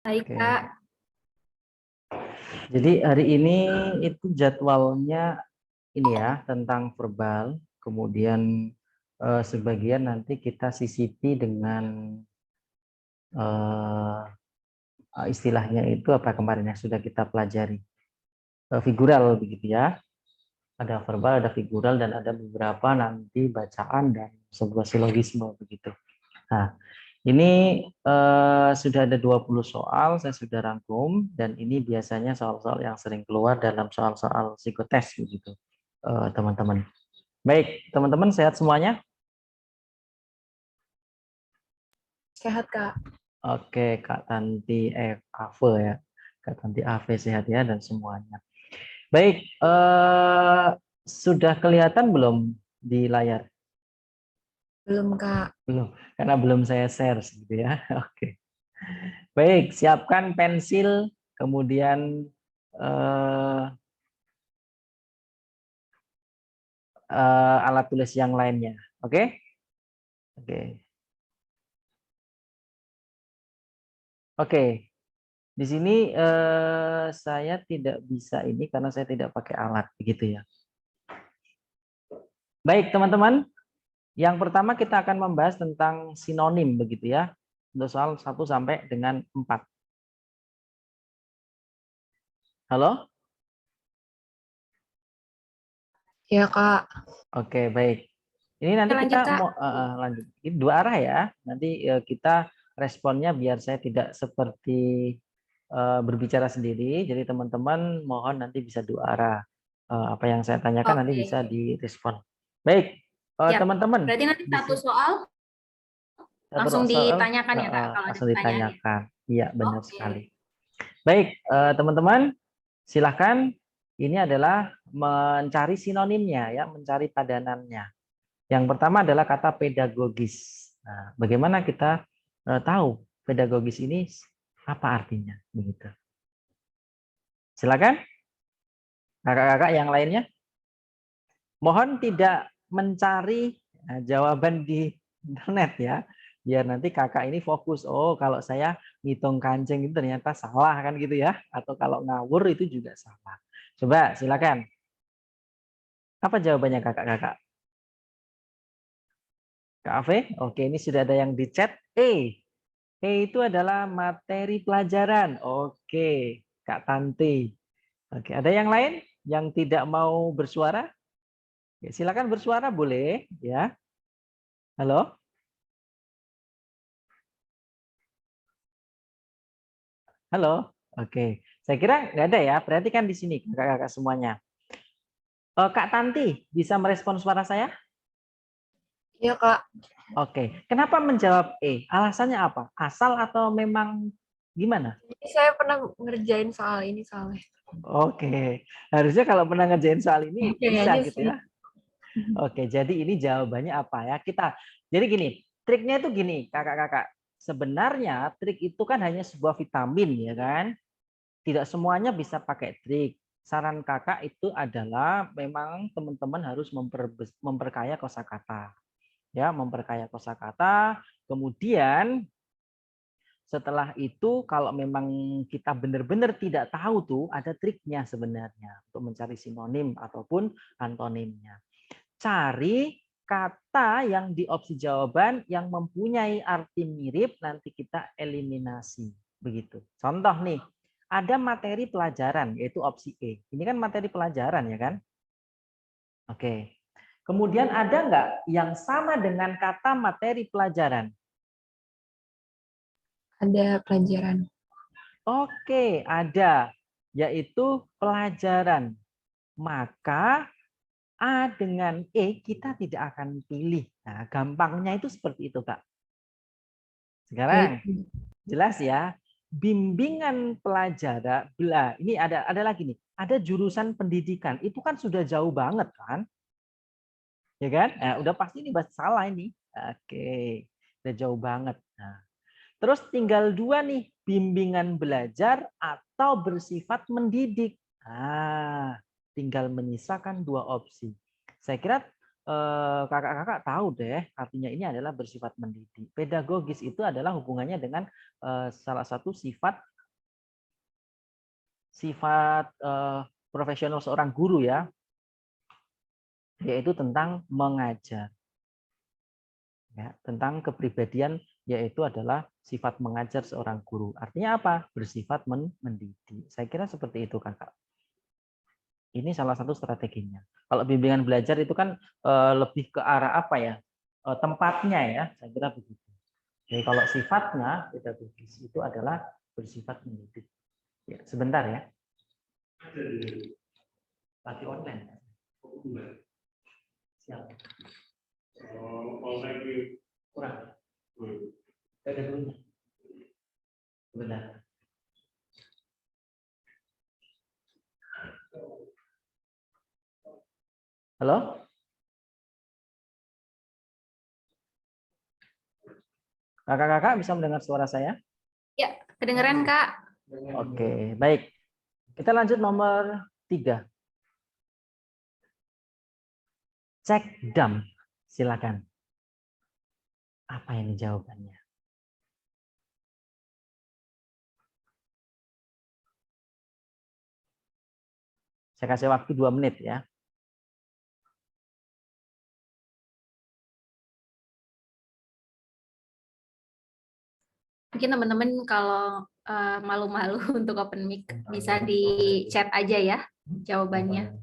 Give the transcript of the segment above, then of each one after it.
Baik, Oke. Kak. Jadi hari ini itu jadwalnya ini ya tentang verbal, kemudian sebagian nanti kita sisipi dengan eh, istilahnya itu apa kemarin yang sudah kita pelajari, figural begitu ya. Ada verbal, ada figural, dan ada beberapa nanti bacaan dan sebuah silogisme begitu. Nah, ini sudah ada 20 soal, saya sudah rangkum, dan ini biasanya soal-soal yang sering keluar dalam soal-soal psikotes begitu, teman-teman. Baik, teman-teman sehat semuanya? Sehat, Kak. Oke, Kak Tanti Ave ya. Kak Tanti Ave sehat ya dan semuanya. Baik, sudah kelihatan belum di layar? Belum, Kak. Belum, karena belum saya share gitu ya. Oke. Baik, siapkan pensil, kemudian eh, alat tulis yang lainnya. Oke? Oke. Oke. Di sini saya tidak bisa ini karena saya tidak pakai alat begitu ya. Baik, teman-teman. Yang pertama kita akan membahas tentang sinonim begitu ya. Untuk soal 1 sampai dengan 4. Halo? Ya, Kak. Oke, baik. Ini nanti Lanjut, kita Kak. mau lanjut. Ini 2 arah ya. Nanti kita responnya biar saya tidak seperti berbicara sendiri. Jadi teman-teman mohon nanti bisa 2 arah. Apa yang saya tanyakan nanti bisa Oke. direspon. Baik, Siap. teman-teman. Berarti nanti Di satu sini soal satu langsung soal ditanyakan ya, Kak, kalau ada langsung pertanyaan ya. ditanyakan. Iya, benar sekali. Oke. Baik, teman-teman, silahkan. Ini adalah mencari sinonimnya ya, mencari padanannya. Yang pertama adalah kata pedagogis. Nah, bagaimana kita tahu pedagogis ini apa artinya? Begitu. Silakan, kakak-kakak yang lainnya. Mohon tidak mencari jawaban di internet ya, biar nanti kakak ini fokus. Oh, kalau saya ngitung kancing itu ternyata salah kan gitu ya, atau kalau ngawur itu juga salah. Coba silakan. Apa jawabannya kakak-kakak? Kak Ave? Oke, ini sudah ada yang di chat. Itu adalah materi pelajaran. Oke, Kak Tanti. Oke, ada yang lain yang tidak mau bersuara? Ya, silakan bersuara boleh ya. Halo? Halo? Oke. Saya kira nggak ada ya. Perhatikan di sini kakak-kakak semuanya. Kak Tanti, bisa merespon suara saya? Iya, Kak. Oke. Kenapa menjawab E? Alasannya apa? Asal atau memang gimana? Jadi saya pernah ngerjain soal ini soalnya. Oke. Harusnya kalau pernah ngerjain soal ini bisa Kayaknya gitu sih. ya. Oke, jadi ini jawabannya apa ya? Jadi gini, triknya itu gini, kakak-kakak. Sebenarnya trik itu kan hanya sebuah vitamin, ya kan? Tidak semuanya bisa pakai trik. Saran kakak itu adalah memang teman-teman harus memperkaya kosakata, ya, memperkaya kosakata. Kemudian setelah itu kalau memang kita benar-benar tidak tahu tuh ada triknya sebenarnya untuk mencari sinonim ataupun antonimnya. Cari kata yang di opsi jawaban yang mempunyai arti mirip, nanti kita eliminasi. Begitu. Contoh nih, ada materi pelajaran, yaitu opsi E. Ini kan materi pelajaran ya kan? Oke. Kemudian ada nggak yang sama dengan kata materi pelajaran? Ada pelajaran. Oke, ada. Yaitu pelajaran. Maka A dengan E kita tidak akan pilih. Nah, gampangnya itu seperti itu, Kak. Baik. Sekarang jelas ya, bimbingan pelajaran, ini ada lagi nih, ada jurusan pendidikan, itu kan sudah jauh banget kan, ya kan? Nah, udah pasti ini bahasa salah ini. Oke, udah jauh banget. Nah, terus tinggal 2 nih, bimbingan belajar atau bersifat mendidik. Tinggal menyisakan 2 opsi. Saya kira kakak-kakak tahu deh, artinya ini adalah bersifat mendidik. Pedagogis itu adalah hubungannya dengan salah satu sifat sifat profesional seorang guru ya, yaitu tentang mengajar. Ya, tentang kepribadian yaitu adalah sifat mengajar seorang guru. Artinya apa? Bersifat mendidik. Saya kira seperti itu, Kakak. Ini salah satu strateginya. Kalau bimbingan belajar itu kan lebih ke arah apa ya? Tempatnya ya, saya kira begitu. Jadi kalau sifatnya pedagogis itu adalah bersifat mendidik. Ya, sebentar ya. Lagi online. Siap. Kurang. Ada dulu. Sebentar. Halo? Kakak-kakak bisa mendengar suara saya? Ya, kedengeran Kak. Oke, baik. Kita lanjut nomor 3. Cek dam. Silakan. Apa ini jawabannya? Saya kasih waktu 2 menit ya. Mungkin teman-teman kalau malu-malu untuk open mic bisa di chat aja ya jawabannya.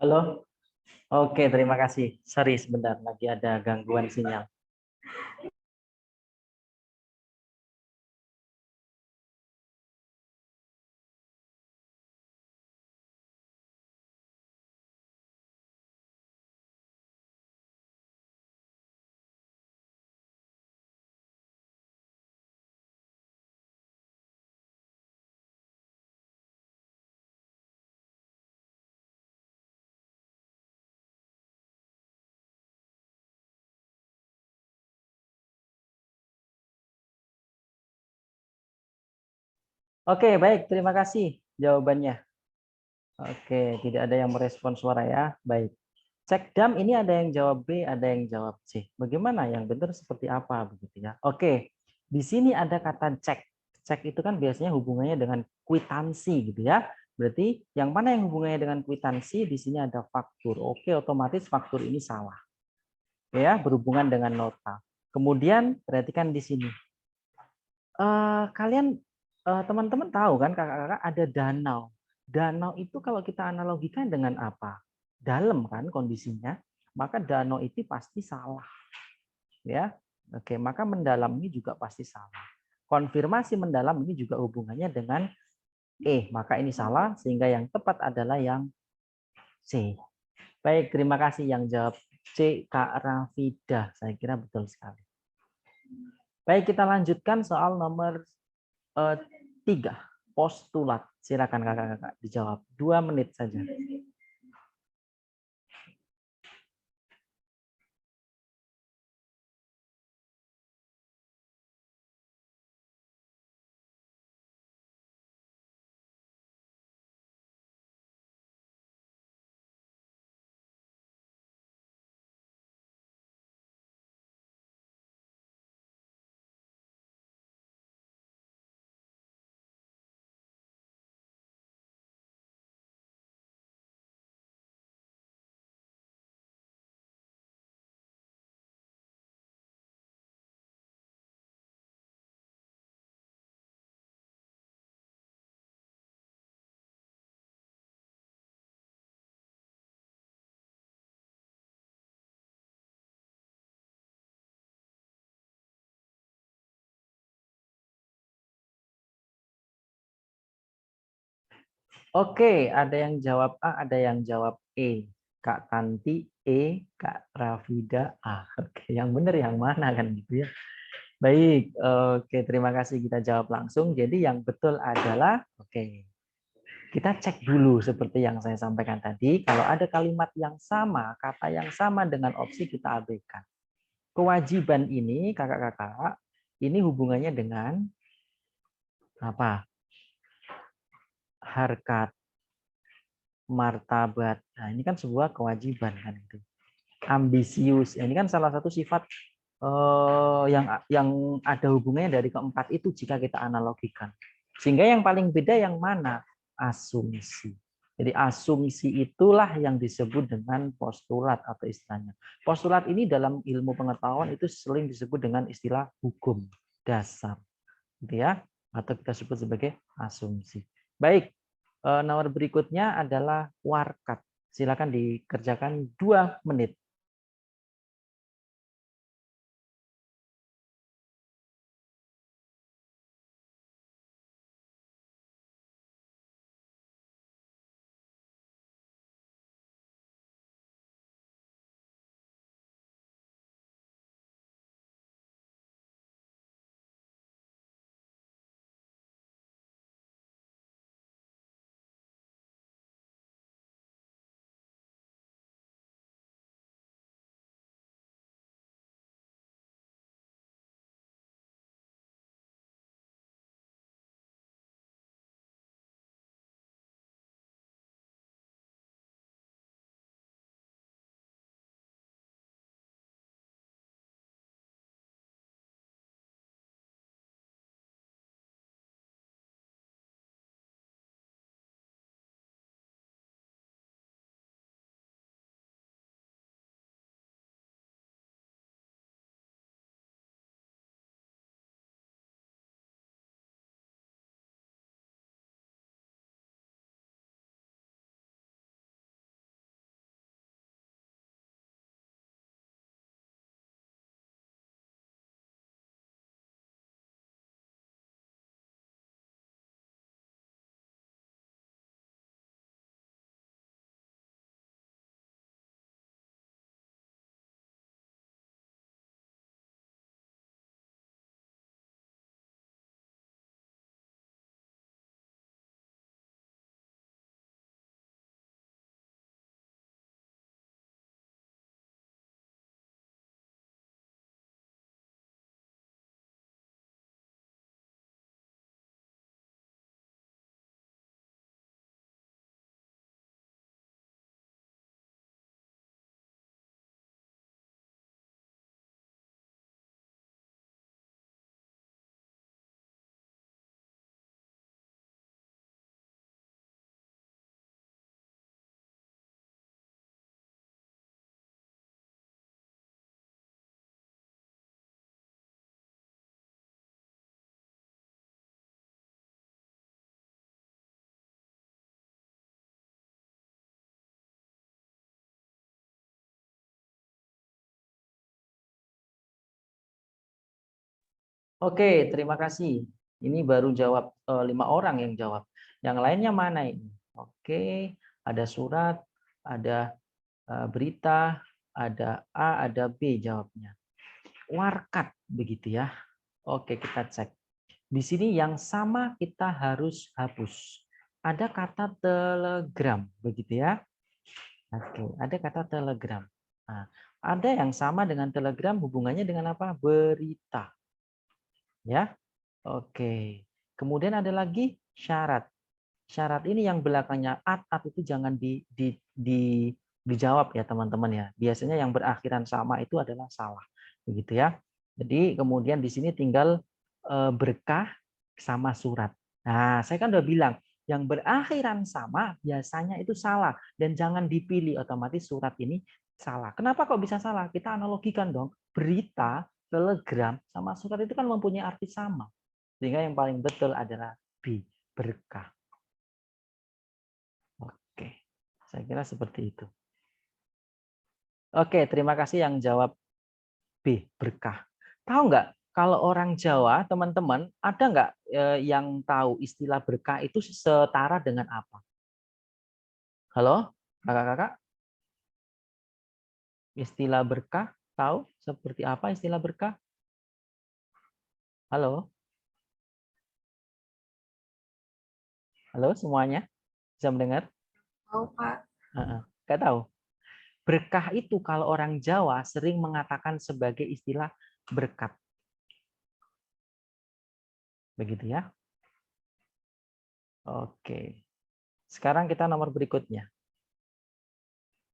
Halo? Oke, terima kasih. Sorry, sebentar. Lagi ada gangguan sinyal. Oke, baik. Terima kasih jawabannya. Oke, tidak ada yang merespon suara ya. Baik. Cek dam ini ada yang jawab B, ada yang jawab C. Bagaimana yang benar seperti apa begitu ya? Oke. Di sini ada kata cek. Cek itu kan biasanya hubungannya dengan kwitansi gitu ya. Berarti yang mana yang hubungannya dengan kwitansi? Di sini ada faktur. Oke, otomatis faktur ini salah. Ya, berhubungan dengan nota. Kemudian perhatikan di sini. Kalian teman-teman tahu kan kakak-kakak ada danau. Danau itu kalau kita analogikan dengan apa? Dalam kan kondisinya, maka danau itu pasti salah. Ya. Oke, maka mendalam ini juga pasti salah. Konfirmasi mendalam ini juga hubungannya dengan maka ini salah sehingga yang tepat adalah yang C. Baik, terima kasih yang jawab C, Kak Rafida. Saya kira betul sekali. Baik, kita lanjutkan soal nomor 3. Postulat. Silakan kakak-kakak dijawab. 2 menit saja. Oke, ada yang jawab A, ada yang jawab E. Kak Tanti E, Kak Rafida A. Oke, yang benar yang mana kan gitu ya. Baik, oke, terima kasih kita jawab langsung. Jadi yang betul adalah, oke, kita cek dulu seperti yang saya sampaikan tadi. Kalau ada kalimat yang sama, kata yang sama dengan opsi kita abaikan. Kewajiban ini, kakak-kakak, ini hubungannya dengan apa? Harkat, martabat. Nah, ini kan sebuah kewajiban kan itu. Ambisius. Ini kan salah satu sifat yang ada hubungannya dari keempat itu jika kita analogikan. Sehingga yang paling beda yang mana? Asumsi. Jadi asumsi itulah yang disebut dengan postulat atau istilahnya. Postulat ini dalam ilmu pengetahuan itu sering disebut dengan istilah hukum dasar, gitu ya, atau kita sebut sebagai asumsi. Baik, nomor berikutnya adalah warkat. Silakan dikerjakan 2 menit. Oke, terima kasih. Ini baru jawab 5 orang yang jawab. Yang lainnya mana ini? Oke, ada surat, ada berita, ada A, ada B jawabnya. Warkat begitu ya. Oke, kita cek. Di sini yang sama kita harus hapus. Ada kata telegram begitu ya. Oke, ada kata telegram. Nah, ada yang sama dengan telegram hubungannya dengan apa? Berita. Ya. Oke. Kemudian ada lagi syarat. Syarat ini yang belakangnya at itu jangan dijawab ya teman-teman ya. Biasanya yang berakhiran sama itu adalah salah. Begitu ya. Jadi kemudian di sini tinggal berkah sama surat. Nah, saya kan udah bilang yang berakhiran sama biasanya itu salah dan jangan dipilih, otomatis surat ini salah. Kenapa kok bisa salah? Kita analogikan dong. Berita, telegram sama surat itu kan mempunyai arti sama. Sehingga yang paling betul adalah B, berkah. Oke, saya kira seperti itu. Oke, terima kasih yang jawab B, berkah. Tahu nggak, kalau orang Jawa, teman-teman, ada nggak yang tahu istilah berkah itu setara dengan apa? Halo, kakak-kakak? Istilah berkah, tahu seperti apa istilah berkah? Halo? Halo semuanya? Bisa mendengar? Oh, Pak. Nggak tahu. Berkah itu kalau orang Jawa sering mengatakan sebagai istilah berkat. Begitu ya. Oke. Sekarang kita nomor berikutnya.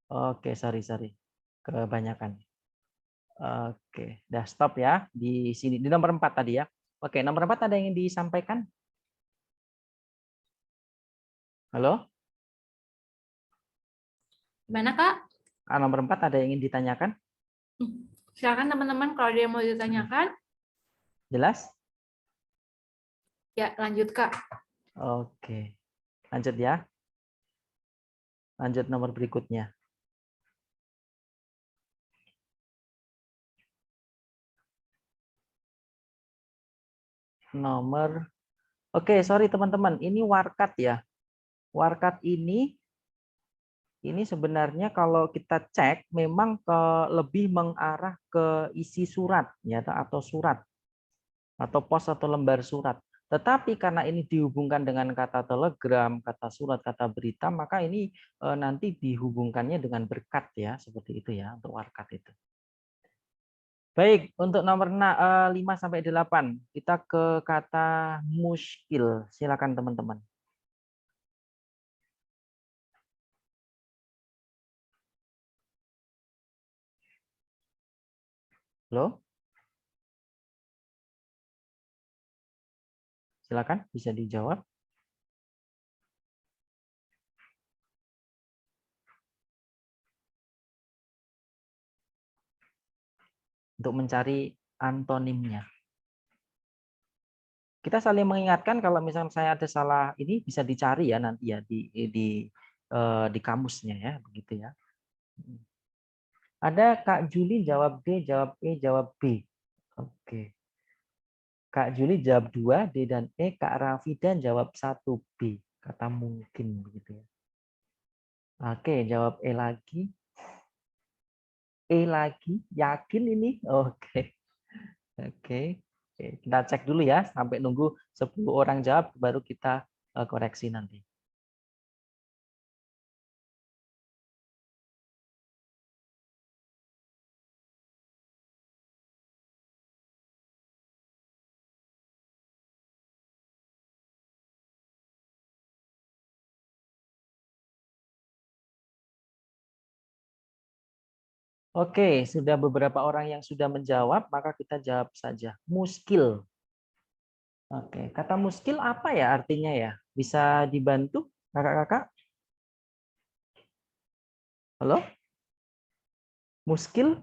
Oke, sorry. Kebanyakan. Oke, udah stop ya di sini di nomor 4 tadi ya. Oke, nomor 4 ada yang ingin disampaikan? Halo? Gimana, Kak? Nomor 4 ada yang ingin ditanyakan? Silakan teman-teman kalau ada yang mau ditanyakan, Jelas? ya lanjut, Kak. Oke. Lanjut ya. Lanjut nomor berikutnya. Nomor Oke, sorry teman-teman, ini warkat ya. Warkat ini sebenarnya kalau kita cek memang lebih mengarah ke isi surat ya atau surat atau pos atau lembar surat. Tetapi karena ini dihubungkan dengan kata telegram, kata surat, kata berita, maka ini nanti dihubungkannya dengan berkat ya, seperti itu ya untuk warkat itu. Baik, untuk nomor 5 sampai 8 kita ke kata muskil. Silakan teman-teman. Halo? Silakan bisa dijawab. Untuk mencari antonimnya. Kita saling mengingatkan kalau misalnya saya ada salah ini bisa dicari ya nanti ya di kamusnya ya begitu ya. Ada Kak Juli jawab D, jawab E, jawab B. Oke. Kak Juli jawab 2 D dan E, Kak Rafidan jawab 1 B. Kata mungkin begitu ya. Oke, jawab E lagi. E lagi, yakin ini? Oke. Oke. Kita cek dulu ya sampai nunggu 10 orang jawab baru kita koreksi nanti. Oke, sudah beberapa orang yang sudah menjawab, maka kita jawab saja. Muskil. Oke, kata muskil apa ya artinya ya? Bisa dibantu, kakak-kakak? Halo? Muskil?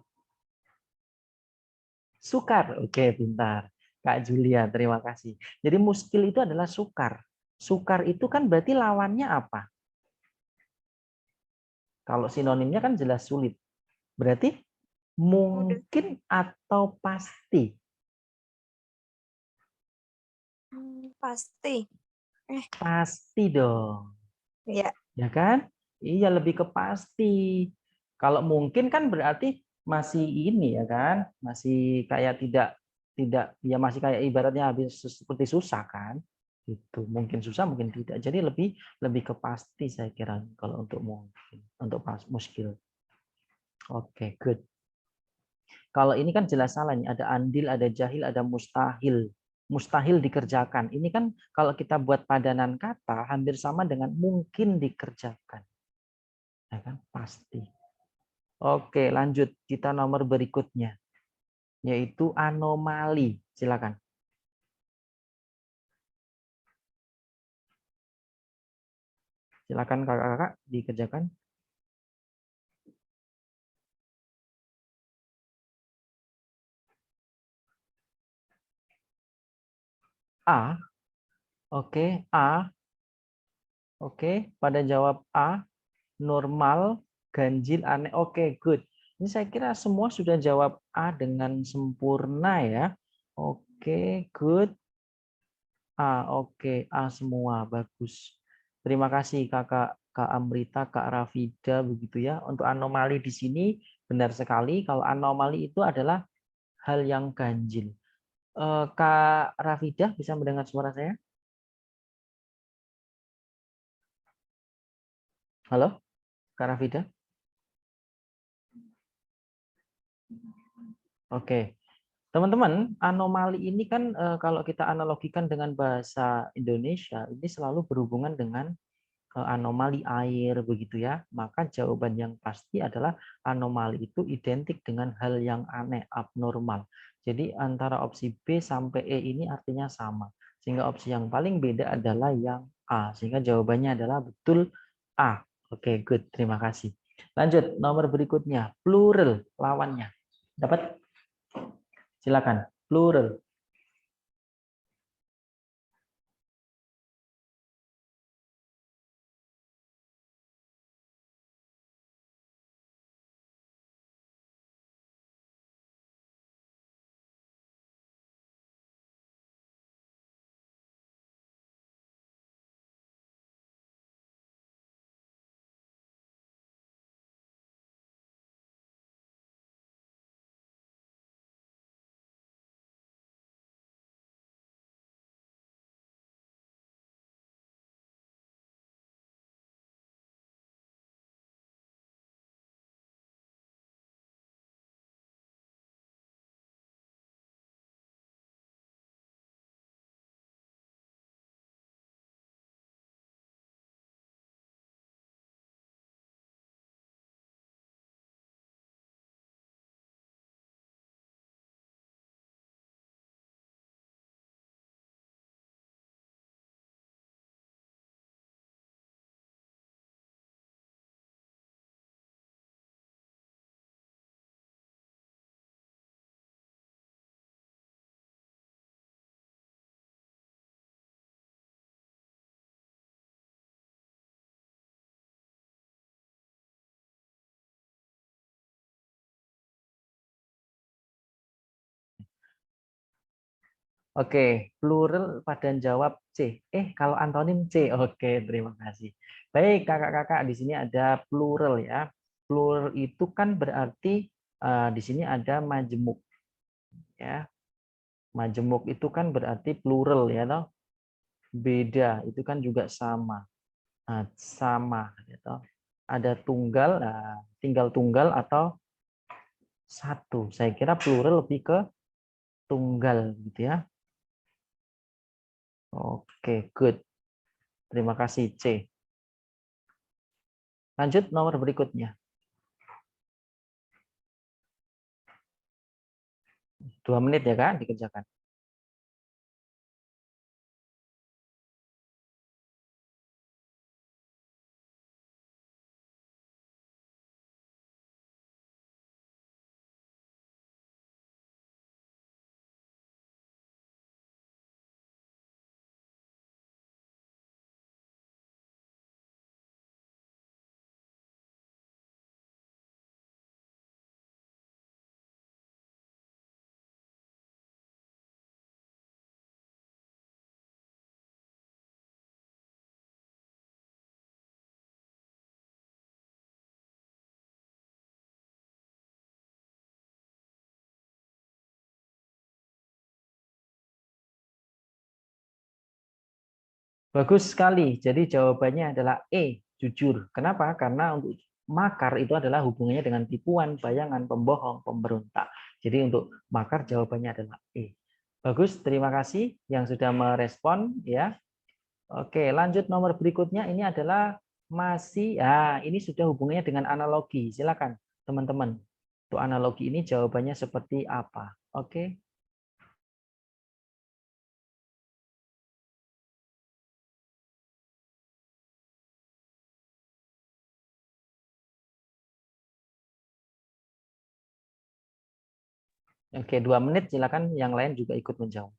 Sukar. Oke, pintar. Kak Julia, terima kasih. Jadi muskil itu adalah sukar. Sukar itu kan berarti lawannya apa? Kalau sinonimnya kan jelas sulit. Berarti mungkin atau pasti? Pasti. Pasti dong. Ya. Ya kan? Iya, lebih ke pasti. Kalau mungkin kan berarti masih ini ya kan? Masih kayak tidak ya masih kayak ibaratnya habis seperti susah kan? Itu mungkin susah mungkin tidak. Jadi lebih ke pasti saya kira kalau untuk mungkin, untuk pas muskil. Oke, good. Kalau ini kan jelas salah nih, ada andil, ada jahil, ada mustahil. Mustahil dikerjakan. Ini kan kalau kita buat padanan kata hampir sama dengan mungkin dikerjakan. Ya kan? Pasti. Oke, lanjut. Kita nomor berikutnya, yaitu anomali. Silakan. Silakan kakak-kakak dikerjakan. A. Oke, A. Oke, pada jawab A. Normal, ganjil, aneh. Oke, good. Ini saya kira semua sudah jawab A dengan sempurna ya. Oke, good. A, oke, A semua, bagus. Terima kasih kakak Kak Amrita, Kak Rafida begitu ya. Untuk anomali di sini benar sekali kalau anomali itu adalah hal yang ganjil. Kak Rafida bisa mendengar suara saya? Halo, Kak Rafida? Oke. Teman-teman, anomali ini kan kalau kita analogikan dengan bahasa Indonesia, ini selalu berhubungan dengan anomali air begitu ya. Maka jawaban yang pasti adalah anomali itu identik dengan hal yang aneh, abnormal. Jadi antara opsi B sampai E ini artinya sama. Sehingga opsi yang paling beda adalah yang A. Sehingga jawabannya adalah betul A. Oke, good. Terima kasih. Lanjut, nomor berikutnya. Plural, lawannya. Dapat? Silakan. Plural. Oke, plural padan jawab C. Kalau antonim C. Oke, terima kasih. Baik, kakak-kakak, di sini ada plural ya. Plural itu kan berarti di sini ada majemuk ya. Majemuk itu kan berarti plural ya toh. Beda itu kan juga sama. Nah, sama gitu. Ada tunggal, tinggal tunggal atau satu. Saya kira plural lebih ke tunggal gitu ya. Oke, good. Terima kasih C. Lanjut nomor berikutnya. 2 menit ya Kak, dikerjakan. Bagus sekali. Jadi jawabannya adalah E, jujur. Kenapa? Karena untuk makar itu adalah hubungannya dengan tipuan, bayangan, pembohong, pemberontak. Jadi untuk makar jawabannya adalah E. Bagus, terima kasih yang sudah merespon ya. Oke, lanjut nomor berikutnya ini adalah masih ini sudah hubungannya dengan analogi. Silakan teman-teman. Untuk analogi ini jawabannya seperti apa? Oke. Oke, 2 menit silakan yang lain juga ikut menjawab.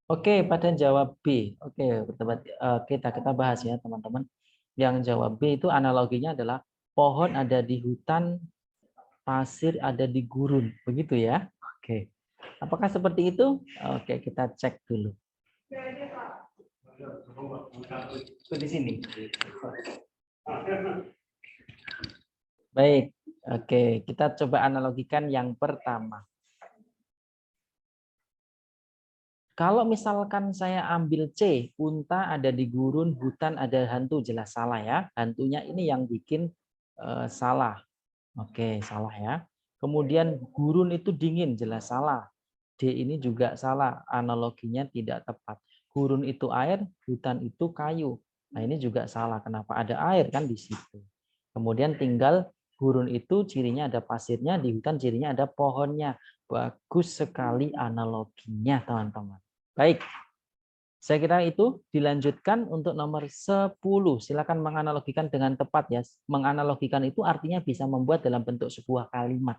Oke, pada jawab B. Oke, berdebat. Kita bahas ya, teman-teman. Yang jawab B itu analoginya adalah pohon ada di hutan, pasir ada di gurun. Begitu ya. Oke. Apakah seperti itu? Oke, kita cek dulu. Di sini. Baik. Oke, kita coba analogikan yang pertama. Kalau misalkan saya ambil C, unta ada di gurun, hutan ada hantu, jelas salah ya. Hantunya ini yang bikin salah. Oke, salah ya. Kemudian gurun itu dingin, jelas salah. D ini juga salah, analoginya tidak tepat. Gurun itu air, hutan itu kayu. Nah, ini juga salah. Kenapa? Ada air kan di situ. Kemudian tinggal gurun itu cirinya ada pasirnya, di hutan cirinya ada pohonnya. Bagus sekali analoginya, teman-teman. Baik, saya kira itu dilanjutkan untuk nomor 10. Silakan menganalogikan dengan tepat ya. Menganalogikan itu artinya bisa membuat dalam bentuk sebuah kalimat.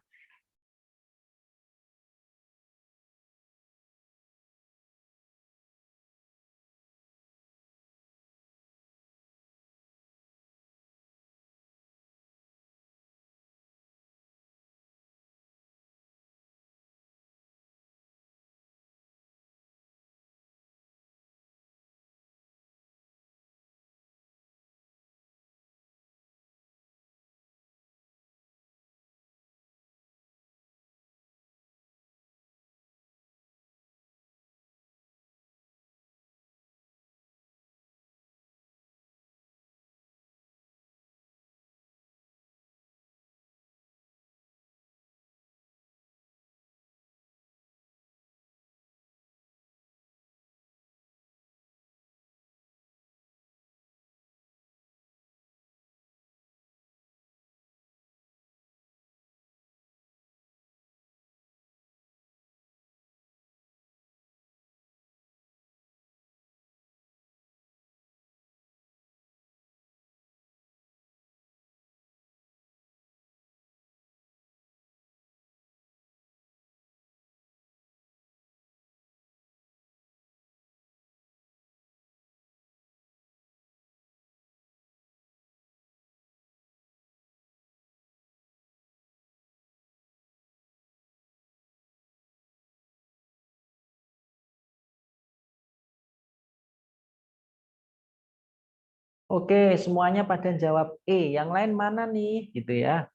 Oke, semuanya pada jawab E. Yang lain mana nih? Gitu ya.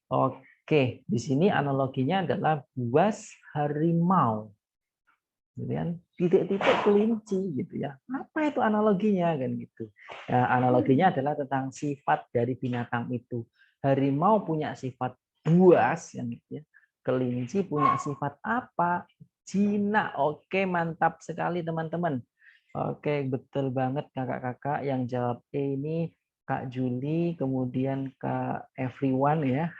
Oke, di sini analoginya adalah buas harimau. Gitu kan? Titik-titik kelinci gitu ya. Apa itu analoginya kan gitu. Ya, analoginya adalah tentang sifat dari binatang itu. Harimau punya sifat buas yang gitu ya. Kelinci punya sifat apa? Jinak. Oke, mantap sekali teman-teman. Oke, betul banget kakak-kakak yang jawab E ini Kak Juli, kemudian Kak Everyone ya.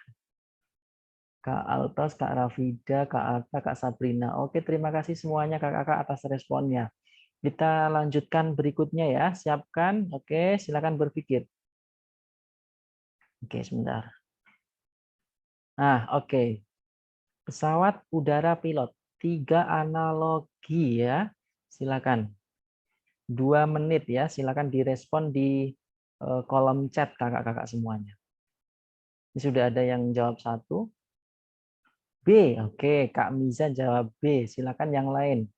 Kak Altos, Kak Rafida, Kak Alta, Kak Sabrina. Oke, terima kasih semuanya kakak-kakak atas responnya. Kita lanjutkan berikutnya ya. Siapkan. Oke, silakan berpikir. Oke, sebentar. Nah, oke. Pesawat udara pilot. 3 analogi ya. Silakan. 2 menit ya. Silakan direspon di kolom chat kakak-kakak semuanya. Ini sudah ada yang jawab 1. B. Oke, Kak Miza jawab B. Silakan yang lain.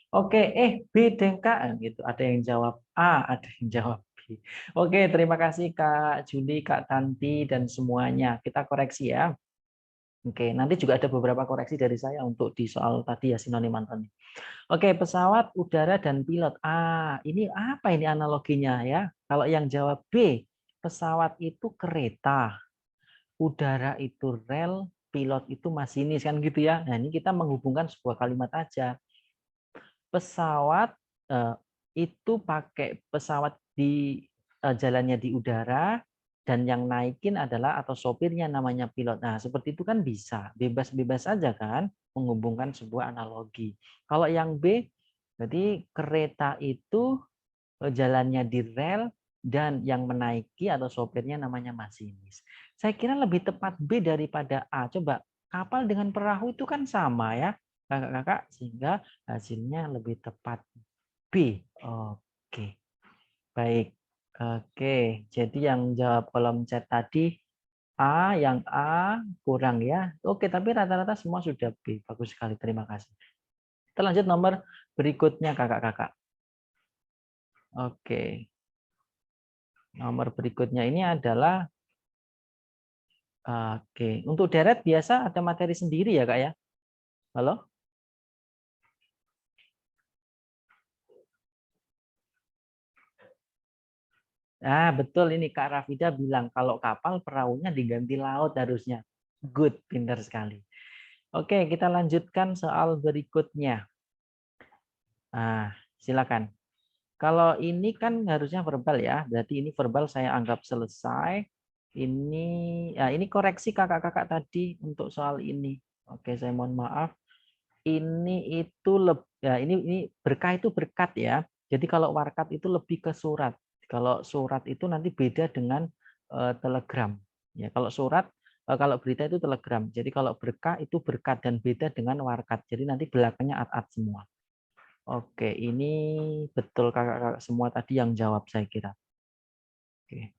Oke, B deh Kak, gitu. Ada yang jawab A, ada yang jawab B. Oke, terima kasih Kak Juli, Kak Tanti, dan semuanya. Kita koreksi ya. Oke, nanti juga ada beberapa koreksi dari saya untuk di soal tadi ya sinonim antonim. Oke, pesawat udara dan pilot. Ini apa ini analoginya ya? Kalau yang jawab B, pesawat itu kereta, udara itu rel, pilot itu masinis kan gitu ya. Nah, ini kita menghubungkan sebuah kalimat aja. Pesawat itu pakai pesawat di jalannya di udara dan yang naikin adalah atau sopirnya namanya pilot. Nah, seperti itu kan bisa. Bebas-bebas saja kan menghubungkan sebuah analogi. Kalau yang B, jadi kereta itu jalannya di rel dan yang menaiki atau sopirnya namanya masinis. Saya kira lebih tepat B daripada A. Coba kapal dengan perahu itu kan sama ya, kakak-kakak, sehingga hasilnya lebih tepat B. Oke, baik. Oke, jadi yang jawab kolom chat tadi A, yang A kurang ya. Oke, tapi rata-rata semua sudah B. Bagus sekali, terima kasih. Kita lanjut nomor berikutnya kakak-kakak. Oke. Nomor berikutnya ini adalah oke. Untuk deret biasa ada materi sendiri ya, Kak ya? Halo? Betul ini Kak Rafida bilang kalau kapal perahunya diganti laut harusnya. Good, pintar sekali. Oke, kita lanjutkan soal berikutnya. Silakan. Kalau ini kan harusnya verbal ya, berarti ini verbal saya anggap selesai. Ini koreksi kakak-kakak tadi untuk soal ini. Oke, saya mohon maaf. Ini itu ini berkah itu berkat ya. Jadi kalau warkat itu lebih ke surat. Kalau surat itu nanti beda dengan telegram. Ya, kalau surat kalau berita itu telegram. Jadi kalau berkah itu berkat dan beda dengan warkat. Jadi nanti belakangnya at-at semua. Oke, ini betul kakak-kakak semua tadi yang jawab saya kira. Oke.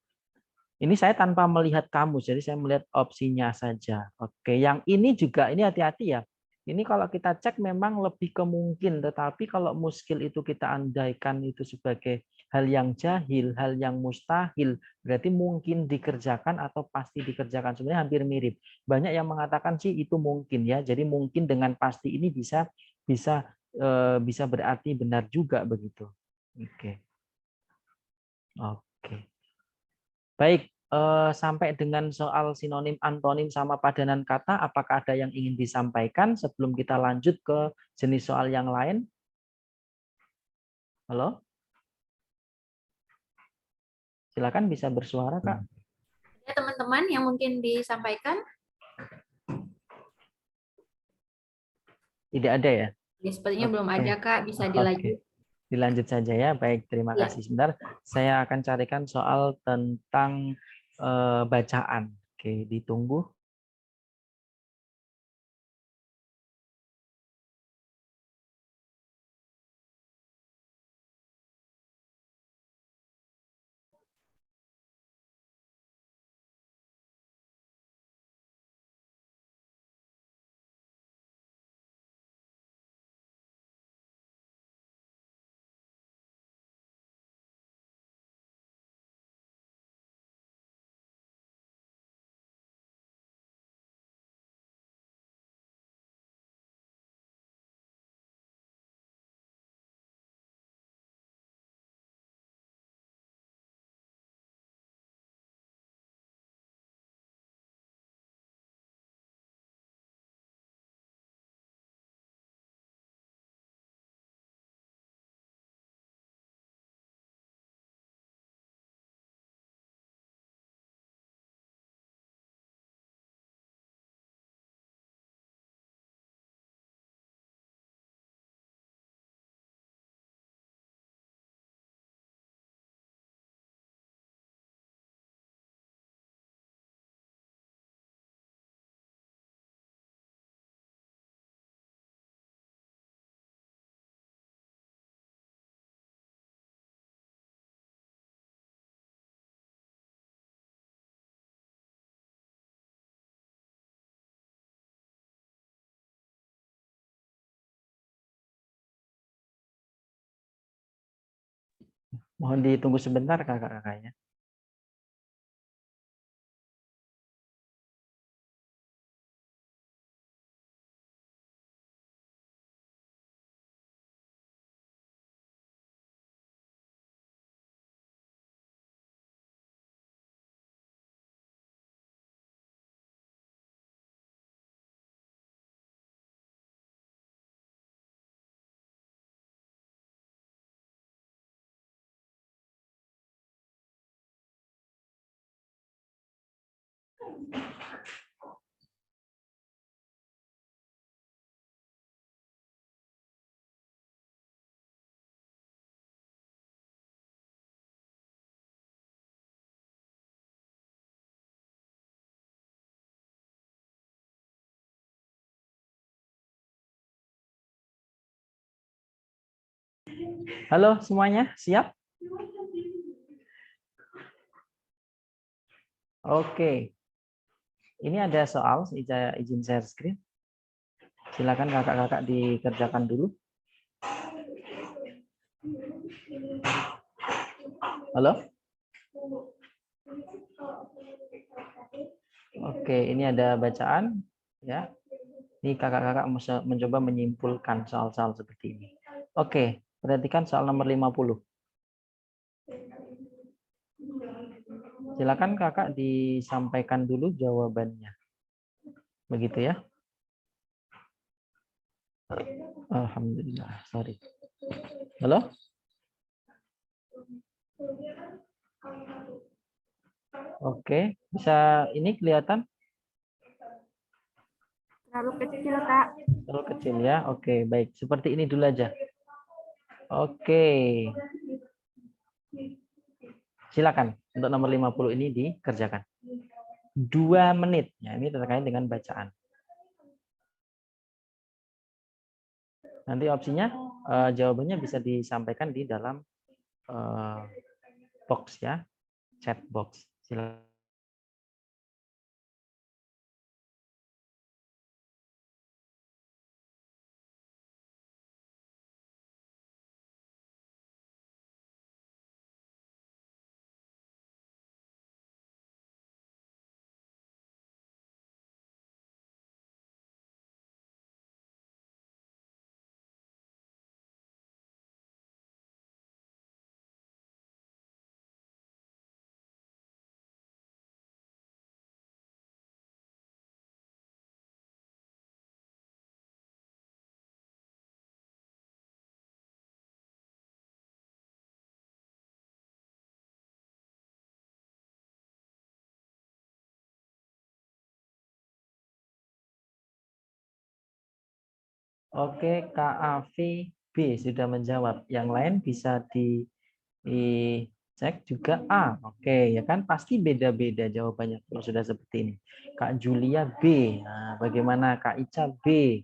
Ini saya tanpa melihat kamus, jadi saya melihat opsinya saja. Oke, yang ini juga ini hati-hati ya. Ini kalau kita cek memang lebih kemungkin, tetapi kalau muskil itu kita andaikan itu sebagai hal yang jahil, hal yang mustahil, berarti mungkin dikerjakan atau pasti dikerjakan. Sebenarnya hampir mirip. Banyak yang mengatakan sih itu mungkin ya. Jadi mungkin dengan pasti ini bisa bisa bisa berarti benar juga begitu. Oke. Oke. Baik, sampai dengan soal sinonim, antonim, sama padanan kata, apakah ada yang ingin disampaikan sebelum kita lanjut ke jenis soal yang lain? Halo? Silakan bisa bersuara, Kak. Ada teman-teman yang mungkin disampaikan? Tidak ada ya? Ya, sepertinya belum Oke. ada, Kak. Bisa Oke. dilanjut. Dilanjut saja ya. Baik, terima Ya. kasih. Sebentar, saya akan carikan soal tentang bacaan. Oke, ditunggu. Mohon ditunggu sebentar kakak-kakaknya. Halo semuanya, siap? Oke. Ini ada soal, saya izin share screen. Silakan kakak-kakak dikerjakan dulu. Halo? Oke, ini ada bacaan ya. Ini kakak-kakak mencoba menyimpulkan soal-soal seperti ini. Oke, perhatikan soal nomor 50. Silakan kakak disampaikan dulu jawabannya. Begitu ya. Alhamdulillah, sorry. Halo? Oke, bisa ini kelihatan? Terlalu kecil, Kak. Terlalu kecil ya. Oke, baik. Seperti ini dulu aja. Oke. Silakan untuk nomor 50 ini dikerjakan. 2 menit. Ya, ini terkait dengan bacaan. Nanti opsinya jawabannya bisa disampaikan di dalam box ya, chat box. Silakan. Oke, Kak Afi B sudah menjawab. Yang lain bisa dicek juga A. Oke, ya kan pasti beda-beda jawabannya kalau sudah seperti ini. Kak Julia B. Nah, bagaimana Kak Ica B?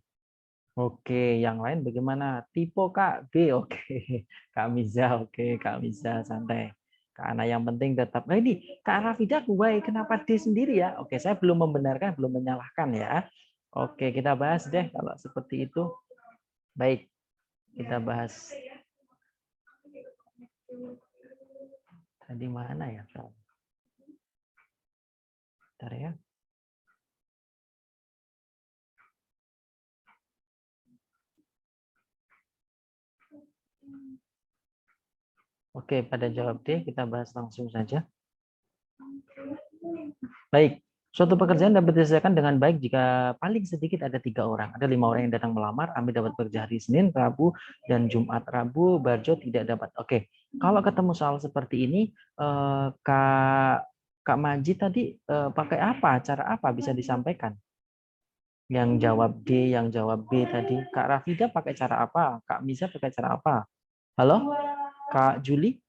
Oke, yang lain bagaimana? Tipe Kak B. Oke, Kak Miza. Oke, Kak Miza santai. Karena yang penting tetap. Nah ini Kak Rafida, why kenapa D sendiri ya? Oke, saya belum membenarkan, belum menyalahkan ya. Oke, kita bahas deh kalau seperti itu. Baik, kita bahas. Tadi mana ya? Bentar ya. Oke, pada jawab D, kita bahas langsung saja. Baik, suatu pekerjaan dapat diselesaikan dengan baik jika paling sedikit ada 3 orang. Ada 5 orang yang datang melamar, Ami dapat bekerja hari Senin, Rabu, dan Jumat. Rabu, Barjo tidak dapat. Oke, kalau ketemu soal seperti ini, Kak Majid tadi pakai apa? Cara apa bisa disampaikan? Yang jawab D, yang jawab B tadi. Kak Rafida pakai cara apa? Kak Miza pakai cara apa? Halo? Kak Juli?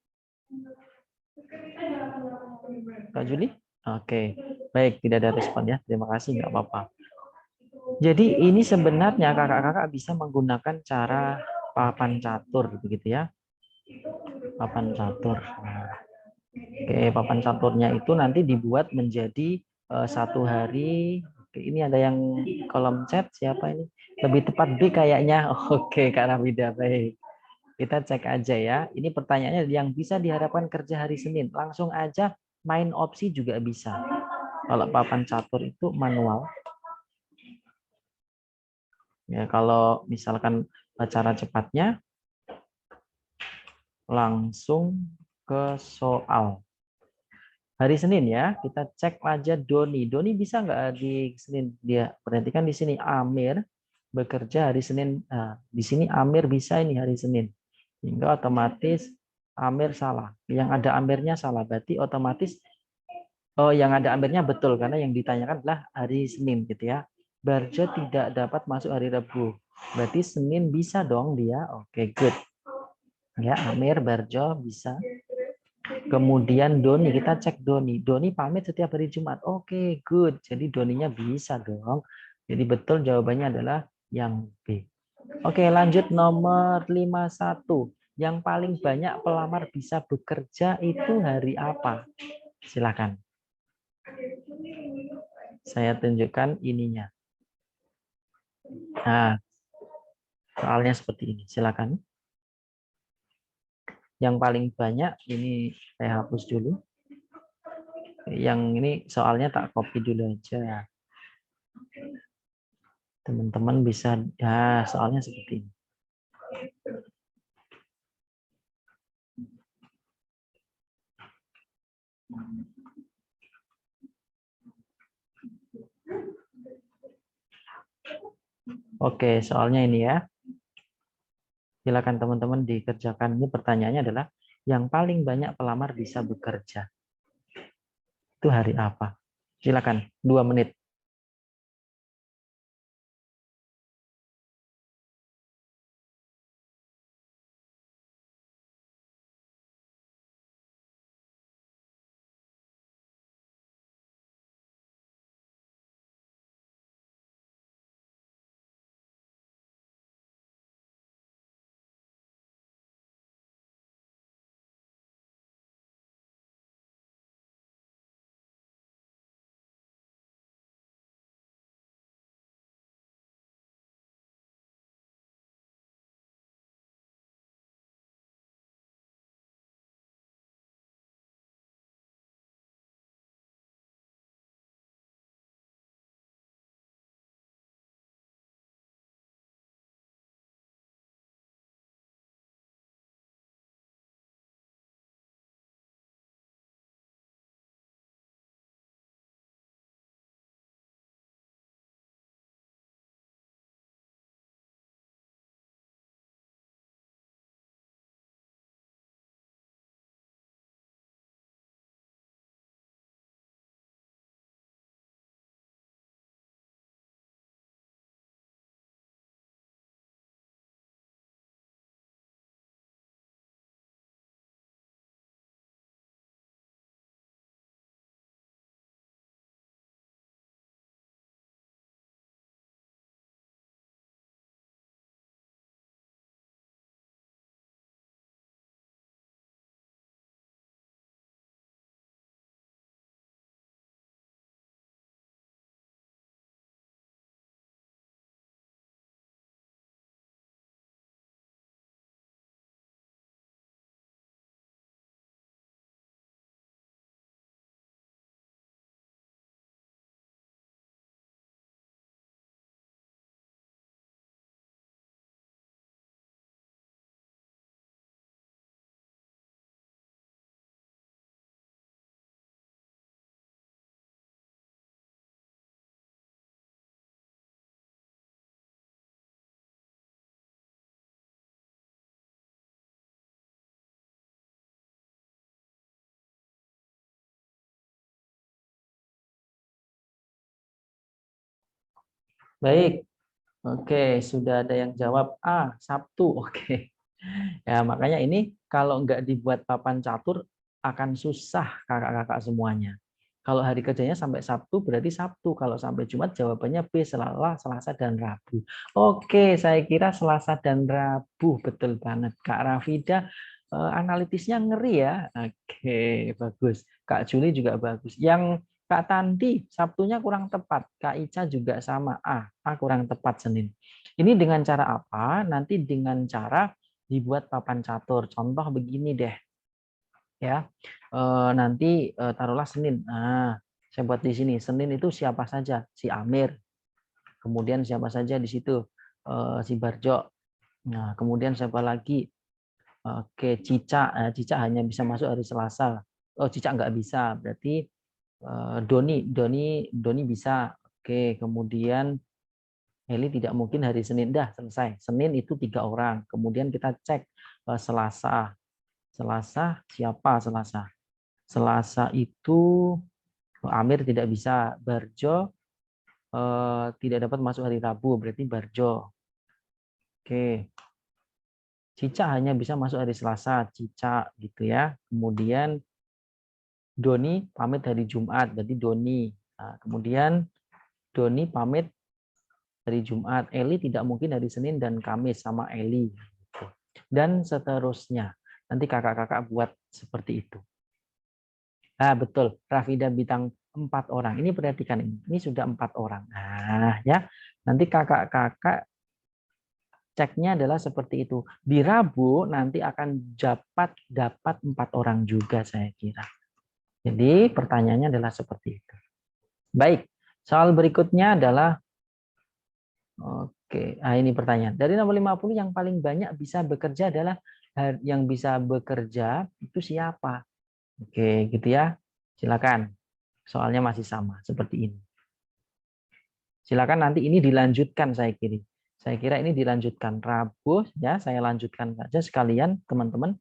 Kak Juli? Oke, baik, tidak ada respon ya. Terima kasih, nggak apa-apa. Jadi ini sebenarnya kakak-kakak bisa menggunakan cara papan catur, begitu ya. Papan catur. Nah, oke, papan caturnya itu nanti dibuat menjadi 1 hari. Oke, ini ada yang kolom chat siapa ini? Lebih tepat B kayaknya. Oke, Kak Rafida, baik. Kita cek aja ya. Ini pertanyaannya yang bisa diharapkan kerja hari Senin. Langsung aja main opsi juga bisa. Kalau papan catur itu manual. Ya, kalau misalkan cara cepatnya langsung ke soal. Hari Senin ya, kita cek aja Doni. Doni bisa nggak di Senin? Dia perhatikan di sini Amir bekerja hari Senin. Nah, di sini Amir bisa ini hari Senin. Hingga otomatis Amir salah. Yang ada Amirnya salah. Berarti otomatis yang ada Amirnya betul karena yang ditanyakan adalah hari Senin gitu ya. Barjo tidak dapat masuk hari Rabu. Berarti Senin bisa dong dia. Oke, good. Ya, Amir, Barjo bisa. Kemudian Doni, kita cek Doni. Doni pamit setiap hari Jumat. Oke, good. Jadi Doninya bisa dong. Jadi betul jawabannya adalah yang B. Oke, lanjut nomor 51. Yang paling banyak pelamar bisa bekerja itu hari apa? Silakan. Saya tunjukkan ininya. Nah, soalnya seperti ini. Silakan. Yang paling banyak ini saya hapus dulu. Yang ini soalnya tak copy dulu aja ya. Teman-teman bisa, ya soalnya seperti ini. Oke, soalnya ini ya. Silakan teman-teman dikerjakan. Ini pertanyaannya adalah yang paling banyak pelamar bisa bekerja. Itu hari apa? Silakan, 2 menit. Baik. Oke, sudah ada yang jawab A, Sabtu. Oke. Ya, makanya ini kalau nggak dibuat papan catur akan susah kakak-kakak semuanya. Kalau hari kerjanya sampai Sabtu berarti Sabtu. Kalau sampai Jumat jawabannya B, Selasa, dan Rabu. Oke, saya kira Selasa dan Rabu. Betul banget. Kak Rafida analitisnya ngeri ya. Oke, bagus. Kak Juli juga bagus. Yang Kak Tanti, Sabtunya kurang tepat. Kak Ica juga sama A kurang tepat Senin. Ini dengan cara apa? Nanti dengan cara dibuat papan catur. Contoh begini deh, ya. Nanti taruhlah Senin. Nah, saya buat di sini. Senin itu siapa saja? Si Amir. Kemudian siapa saja di situ? Si Barjo. Nah, kemudian siapa lagi? Oke, Cica. Cica hanya bisa masuk hari Selasa. Oh, Cica nggak bisa. Berarti Doni bisa. Oke, kemudian Heli tidak mungkin hari Senin. Dah, selesai. Senin itu 3 orang. Kemudian kita cek Selasa. Selasa siapa Selasa? Selasa itu Amir tidak bisa. Barjo tidak dapat masuk hari Rabu. Berarti Barjo. Oke. Cica hanya bisa masuk hari Selasa. Cica gitu ya. Kemudian Doni pamit hari Jumat. Berarti Doni. Nah, kemudian Doni pamit hari Jumat. Eli tidak mungkin hari Senin dan Kamis sama Eli. Dan seterusnya. Nanti kakak-kakak buat seperti itu. Nah, betul. Rafida bintang 4 orang. Ini perhatikan ini. Ini sudah 4 orang. Nah, ya. Nanti kakak-kakak ceknya adalah seperti itu. Di Rabu nanti akan dapat 4 orang juga saya kira. Jadi pertanyaannya adalah seperti itu. Baik. Soal berikutnya adalah oke, nah ini pertanyaan. Dari nomor 50 yang paling banyak bisa bekerja adalah yang bisa bekerja itu siapa? Oke, gitu ya. Silakan. Soalnya masih sama seperti ini. Silakan nanti ini dilanjutkan saya kira. Saya kira ini dilanjutkan Rabu ya, saya lanjutkan saja sekalian teman-teman.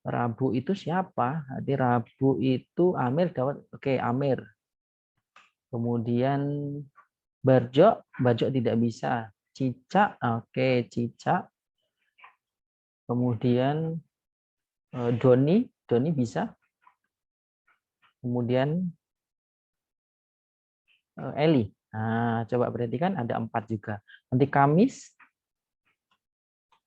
Rabu itu siapa? Jadi Rabu itu Amir dapat oke Amir. Kemudian Barjo tidak bisa. Cica, oke Cica. Kemudian Doni bisa. Kemudian Eli. Nah, coba perhatikan ada 4 juga. Nanti Kamis.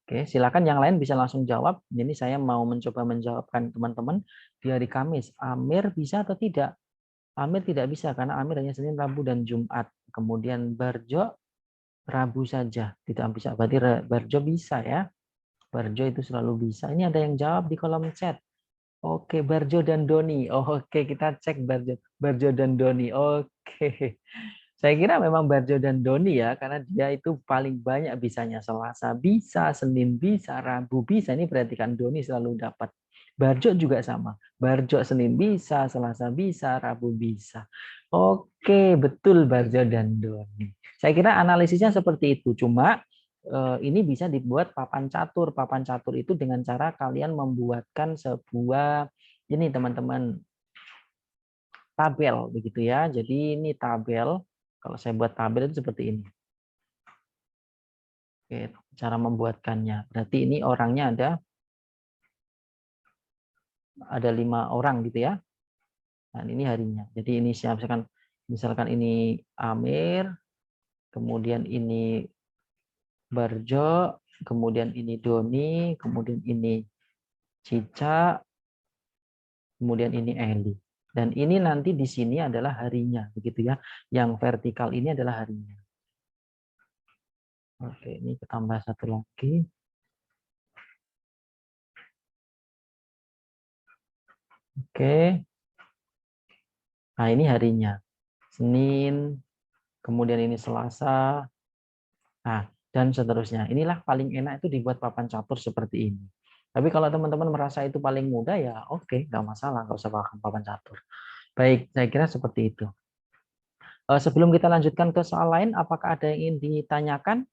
Oke, silakan yang lain bisa langsung jawab. Jadi saya mau mencoba menjawabkan teman-teman di hari Kamis. Amir bisa atau tidak? Amir tidak bisa karena Amir hanya Senin, Rabu, dan Jumat. Kemudian Barjo Rabu saja tidak bisa. Berarti Barjo bisa ya. Barjo itu selalu bisa. Ini ada yang jawab di kolom chat. Oke, Barjo dan Doni. Oke, kita cek Barjo dan Doni. Oke. Saya kira memang Barjo dan Doni ya, karena dia itu paling banyak bisanya. Selasa bisa, Senin bisa, Rabu bisa. Ini perhatikan Doni selalu dapat. Barjo juga sama. Barjo Senin bisa, Selasa bisa, Rabu bisa. Oke, betul Barjo dan Doni. Saya kira analisisnya seperti itu. Cuma ini bisa dibuat papan catur. Papan catur itu dengan cara kalian membuatkan sebuah ini teman-teman tabel begitu ya. Jadi ini tabel. Kalau saya buat tabel itu seperti ini. Oke, cara membuatkannya. Berarti ini orangnya ada 5 orang gitu ya. Dan ini harinya. Jadi ini misalkan ini Amir, kemudian ini Barjo, kemudian ini Doni, kemudian ini Cica, kemudian ini Eli. Dan ini nanti di sini adalah harinya, begitu ya. Yang vertikal ini adalah harinya. Oke, ini tambah satu lagi. Oke. Nah, ini harinya. Senin, kemudian ini Selasa. Nah, dan seterusnya. Inilah paling enak itu dibuat papan catur seperti ini. Tapi kalau teman-teman merasa itu paling mudah, ya oke, nggak masalah, nggak usah pakai papan catur. Baik, saya kira seperti itu. Sebelum kita lanjutkan ke soal lain, apakah ada yang ingin ditanyakan?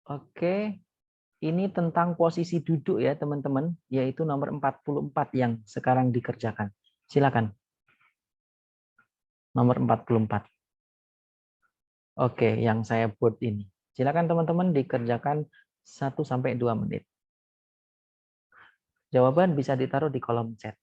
Oke, ini tentang posisi duduk ya teman-teman, yaitu nomor 44 yang sekarang dikerjakan. Silakan. Nomor 44. Oke, yang saya buat ini. Silakan teman-teman dikerjakan 1-2 menit. Jawaban bisa ditaruh di kolom chat.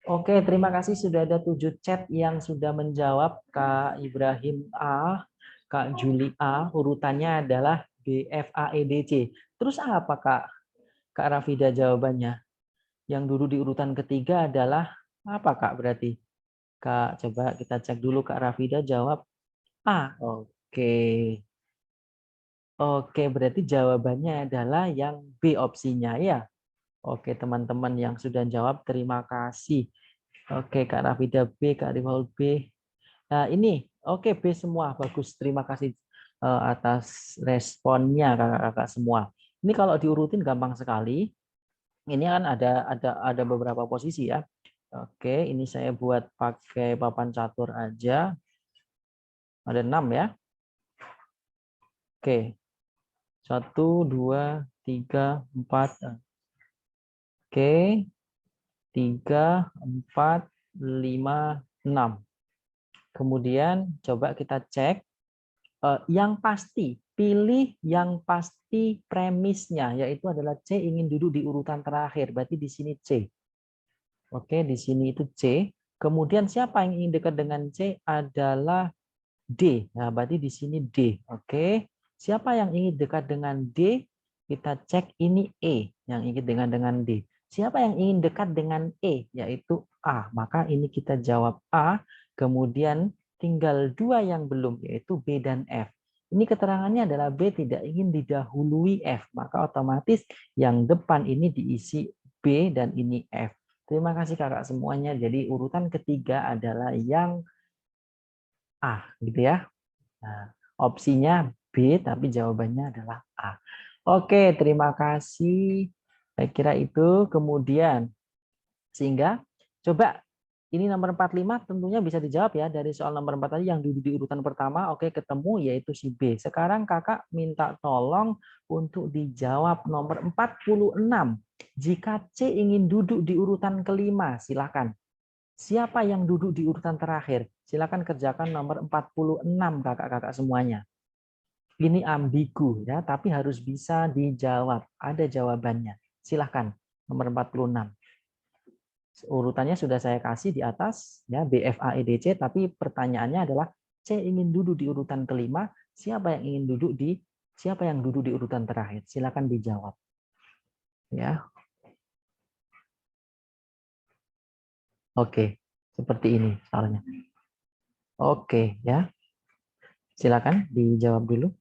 Oke, terima kasih sudah ada 7 chat yang sudah menjawab. Kak Ibrahim A, Kak Juli A, urutannya adalah B, F, A, E, D, C. Terus apa Kak? Kak Rafida jawabannya. Yang dulu di urutan ketiga adalah apa Kak berarti? Kak, coba kita cek dulu Kak Rafida jawab A. Oke. Oke, berarti jawabannya adalah yang B opsinya ya. Oke, teman-teman yang sudah jawab terima kasih. Oke, Kak Rafida B, Kak Rimaul B. Nah, ini oke B semua. Bagus. Terima kasih atas responnya Kakak-kakak semua. Ini kalau diurutin gampang sekali. Ini kan ada beberapa posisi ya. Oke, ini saya buat pakai papan catur aja. Ada 6 ya. Oke. 1, 2, 3, 4. Oke. 3, 4, 5, 6. Kemudian coba kita cek yang pasti, pilih yang pasti premisnya, yaitu adalah C ingin duduk di urutan terakhir. Berarti di sini C. Oke, di sini itu C. Kemudian siapa yang ingin dekat dengan C adalah D. Nah, berarti di sini D. Oke. Siapa yang ingin dekat dengan D? Kita cek ini E yang ingin dengan D. Siapa yang ingin dekat dengan E? Yaitu A. Maka ini kita jawab A. Kemudian tinggal 2 yang belum, yaitu B dan F. Ini keterangannya adalah B tidak ingin didahului F. Maka otomatis yang depan ini diisi B dan ini F. Terima kasih kakak semuanya. Jadi urutan ketiga adalah yang A, gitu ya. Nah, opsinya B, tapi jawabannya adalah A. Oke, terima kasih. Saya kira itu. Kemudian, sehingga coba ini nomor 45 tentunya bisa dijawab ya dari soal nomor 4 tadi yang duduk di urutan pertama. Oke, ketemu yaitu si B. Sekarang kakak minta tolong untuk dijawab nomor 46. Jika C ingin duduk di urutan kelima, silakan. Siapa yang duduk di urutan terakhir? Silakan kerjakan nomor 46 kakak-kakak semuanya. Ini ambigu ya, tapi harus bisa dijawab. Ada jawabannya. Silahkan, nomor 46. Urutannya sudah saya kasih di atas, ya B, F, A, E, D, C, tapi pertanyaannya adalah C ingin duduk di urutan kelima, siapa yang duduk di urutan terakhir? Silahkan dijawab. Ya. Oke, seperti ini soalnya. Oke, ya. Silakan dijawab dulu.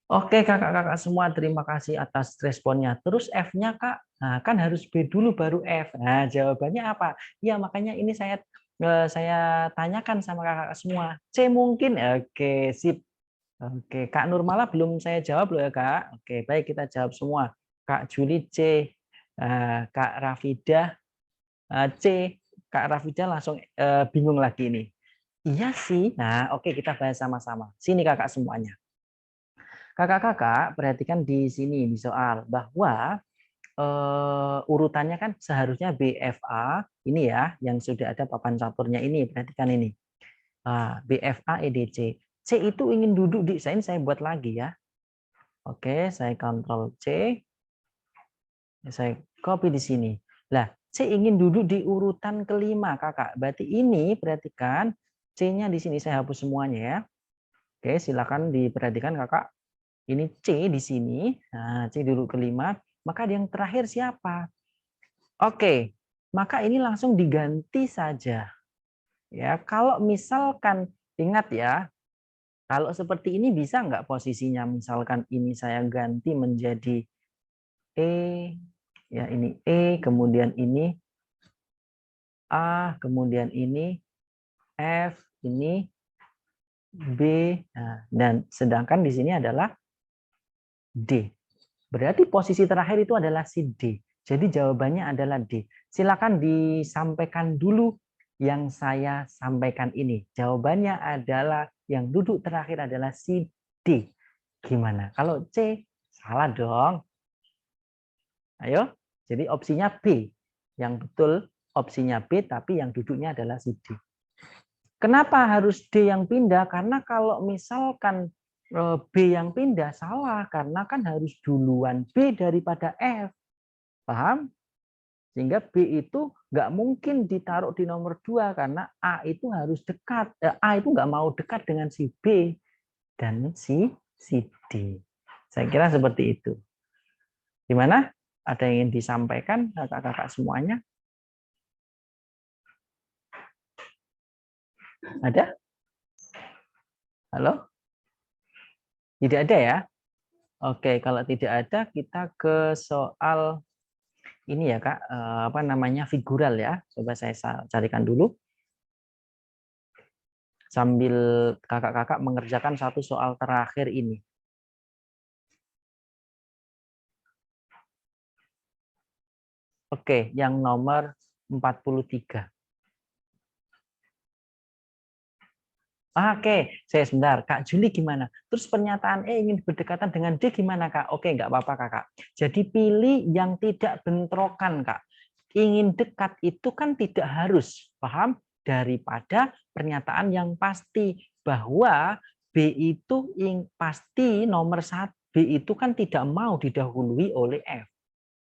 Oke, kakak-kakak semua, terima kasih atas responnya. Terus F-nya, Kak, nah, kan harus B dulu baru F. Nah, jawabannya apa? Ya, makanya ini saya tanyakan sama kakak semua. C mungkin? Oke, sip. Oke, Kak Nurmala belum saya jawab loh ya, Kak. Oke, baik kita jawab semua. Kak Juli C, Kak Rafida C. Kak Rafida langsung bingung lagi ini. Iya sih. Nah, oke kita bahas sama-sama. Sini kakak semuanya. Kakak-kakak, perhatikan di sini di soal bahwa urutannya kan seharusnya BFA ini ya, yang sudah ada papan caturnya ini. Perhatikan ini. BFA EDC. C itu ingin duduk di saya buat lagi ya. Oke, saya Ctrl C. Saya copy di sini. Lah, C ingin duduk di urutan kelima, Kakak. Berarti ini perhatikan C-nya di sini saya hapus semuanya ya. Oke, silakan diperhatikan Kakak. Ini C di sini. Nah, C duduk kelima. Maka yang terakhir siapa? Oke, maka ini langsung diganti saja. Ya, kalau misalkan ingat ya, kalau seperti ini bisa nggak posisinya? Misalkan ini saya ganti menjadi E, ya ini E, kemudian ini A, kemudian ini F, ini B, nah, dan sedangkan di sini adalah D. Berarti posisi terakhir itu adalah si D. Jadi jawabannya adalah D. Silakan disampaikan dulu yang saya sampaikan ini. Jawabannya adalah yang duduk terakhir adalah si D. Gimana? Kalau C, salah dong. Ayo, jadi opsinya B. Yang betul opsinya B, tapi yang duduknya adalah si D. Kenapa harus D yang pindah? Karena kalau misalkan B yang pindah, salah. Karena kan harus duluan B daripada F. Paham? Sehingga B itu nggak mungkin ditaruh di nomor 2 karena A itu harus dekat. A itu nggak mau dekat dengan si B dan si D. Saya kira seperti itu. Gimana? Ada yang ingin disampaikan kakak-kakak semuanya? Ada? Halo? Tidak ada ya? Oke, kalau tidak ada kita ke soal ini ya Kak, apa namanya figural ya. Coba saya carikan dulu sambil kakak-kakak mengerjakan satu soal terakhir ini. Oke, yang nomor 43. Oke, saya sebentar. Kak Juli gimana? Terus pernyataan E ingin berdekatan dengan D gimana, Kak? Oke, nggak apa-apa, Kakak. Jadi pilih yang tidak bentrokan, Kak. Ingin dekat itu kan tidak harus, paham? Daripada pernyataan yang pasti bahwa B itu pasti nomor 1. B itu kan tidak mau didahului oleh F.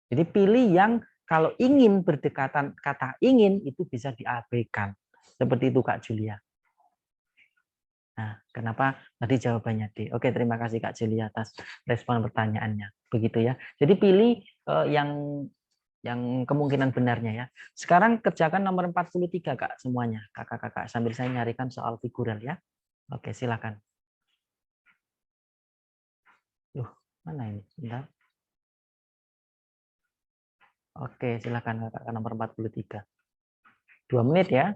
Jadi pilih yang kalau ingin berdekatan, kata ingin itu bisa diabaikan. Seperti itu, Kak Julia. Nah, kenapa tadi jawabannya D? Oke, terima kasih Kak Julia atas respon pertanyaannya. Begitu ya. Jadi pilih yang kemungkinan benarnya ya. Sekarang kerjakan nomor 43 Kak semuanya. Kakak-kakak sambil saya nyarikan soal figural ya. Oke, silakan. Mana ini? Bentar. Oke, silakan Kakak nomor 43. 2 menit ya.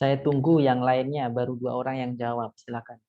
Saya tunggu yang lainnya, baru 2 orang yang jawab. Silakan.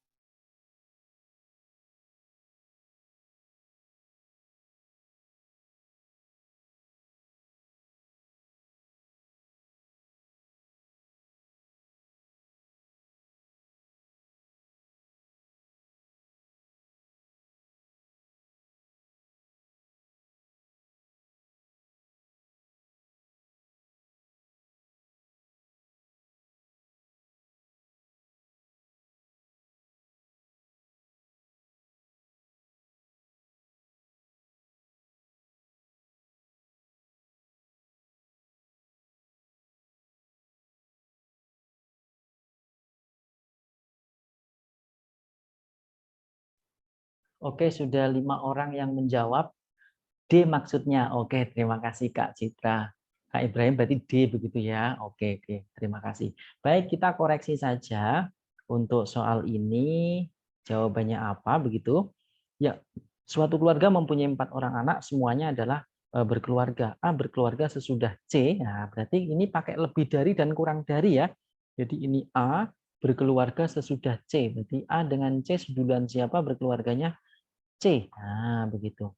Oke, sudah 5 orang yang menjawab. D maksudnya. Oke, terima kasih Kak Citra. Kak Ibrahim berarti D begitu ya. Oke, oke. Terima kasih. Baik, kita koreksi saja untuk soal ini. Jawabannya apa begitu? Ya, suatu keluarga mempunyai 4 orang anak, semuanya adalah berkeluarga. A berkeluarga sesudah C. Nah, berarti ini pakai lebih dari dan kurang dari ya. Jadi ini A berkeluarga sesudah C. Berarti A dengan C seduluan siapa berkeluarganya? C. Nah, begitu.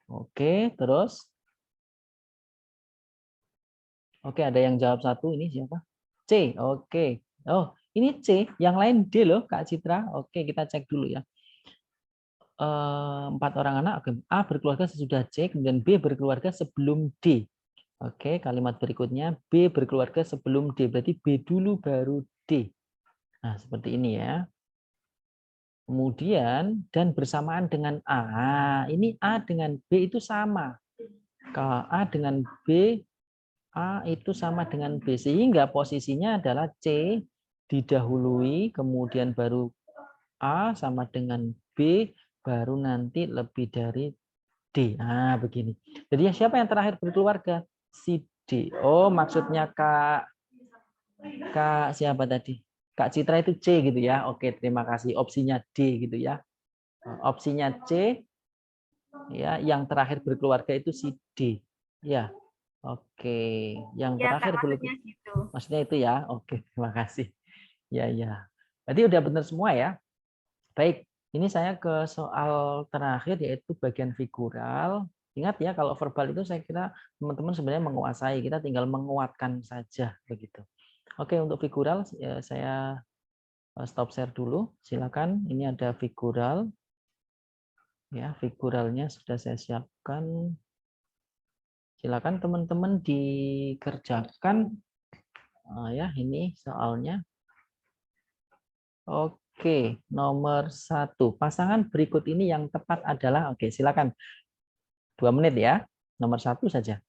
Oke, terus. Oke, ada yang jawab satu. Ini siapa? C. Oke. Oh, ini C. Yang lain D loh, Kak Citra. Oke, kita cek dulu ya. 4 orang anak. Oke. A berkeluarga sesudah C, kemudian B berkeluarga sebelum D. Oke, kalimat berikutnya B berkeluarga sebelum D. Berarti B dulu baru D. Nah, seperti ini ya. Kemudian, dan bersamaan dengan A. Nah, ini A dengan B itu sama. Kalau A dengan B, A itu sama dengan B. Sehingga posisinya adalah C didahului, kemudian baru A sama dengan B, baru nanti lebih dari D. Nah, begini. Jadi siapa yang terakhir berkeluarga? Si D. Oh, maksudnya Kak siapa tadi? Kak Citra itu C gitu ya. Oke, terima kasih. Opsinya D gitu ya. Opsinya C ya, yang terakhir berkeluarga itu si D. Ya. Oke, yang Ya, Kak, terakhir maksudnya gitu. maksudnya itu ya. Oke, terima kasih. Ya, ya. Berarti udah benar semua ya. Baik, ini saya ke soal terakhir yaitu bagian figural. Ingat ya, kalau verbal itu saya kira teman-teman sebenarnya menguasai, kita tinggal menguatkan saja begitu. Oke, untuk figural saya stop share dulu. Silakan. Ini ada figural. Ya, figuralnya sudah saya siapkan. Silakan teman-teman dikerjakan. Ya, ini soalnya. Oke, nomor 1. Pasangan berikut ini yang tepat adalah, oke, silakan. 2 menit ya. Nomor 1 saja.